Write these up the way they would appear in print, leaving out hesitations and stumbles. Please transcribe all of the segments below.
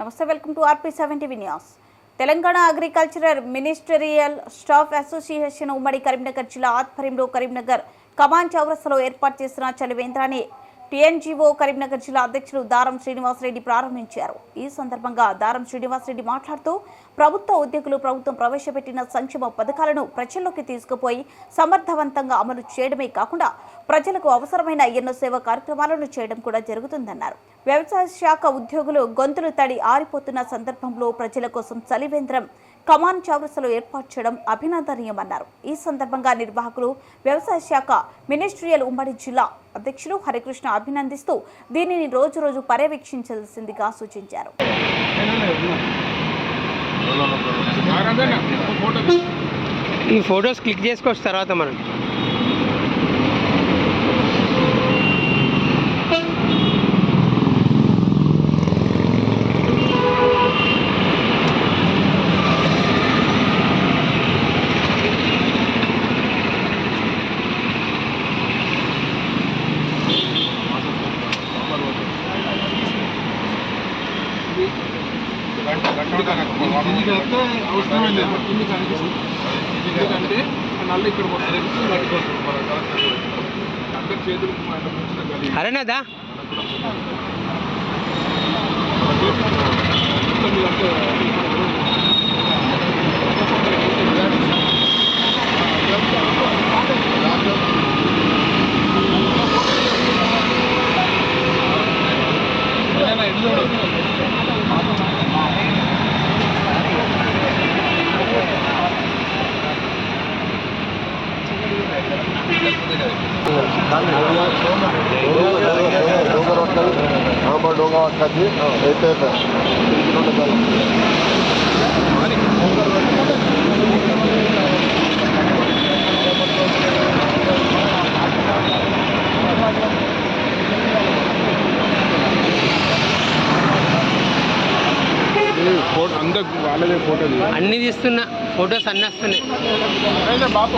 నమస్తే, welcome to RP7 TV news. Telangana agricultural ministerial staff association ఉమ్మడి కరీంనగర్ జిల్లా ఆధ్వర్యంలో కరీంనగర్ కమాన్ చౌరస్తాలో ఏర్పాటు చేసిన చలివేంద్రాన్ని TNGO కరీంనగర్ జిల్లా అధ్యక్షులు దారం శ్రీనివాసరెడ్డి ప్రారంభించారు. ఈ సందర్భంగా దారం శ్రీనివాసరెడ్డి మాట్లాడుతూ ప్రభుత్వ ఉద్యోగులు ప్రభుత్వం ప్రవేశపెట్టిన సంక్షేమ పథకాలను ప్రజల్లోకి తీసుకుపోయి సమర్థవంతంగా అమలు చేయడమే కాకుండా ప్రజలకు అవసరమైన ఎన్నో సేవా కార్యక్రమాలను చేయడం కూడా జరుగుతుందన్నారు. వ్యవసాయ శాఖ ఉద్యోగులు గొంతులు తడి ఆరిపోతున్న సందర్భంలో ప్రజల కోసం చలివేంద్రం కమాన్ చౌరస్తాలో ఏర్పాటు చేయడం అభినందనీయమన్నారు. ఈ సందర్భంగా నిర్వాహకులు వ్యవసాయ శాఖ మినిస్ట్రియల్ ఉమ్మడి జిల్లా అధ్యక్షులు హరికృష్ణ అభినందిస్తూ దీనిని రోజు పర్యవేక్షించాల్సిందిగా సూచించారు. ఈ ఫోటోస్ క్లిక్ చేసుకోవచ్చు తర్వాత మనం ఎందుకంటే నల్ల ఇక్కడ అందరి చేతులు అరేనాదా डोंगा అందరు వాళ్ళదే ఫోటోలు అన్ని తీస్తున్నా ఫొటోస్ అన్నీ వస్తున్నాయి. బాబు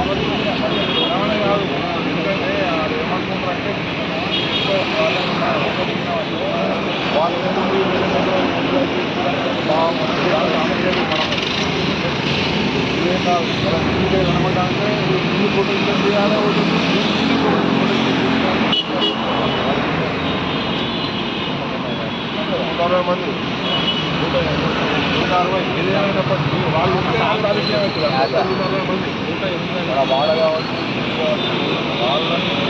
మంది 160 ఏదైనప్పటికీ వాళ్ళు రాజకీయం వాడ కావచ్చు వాళ్ళని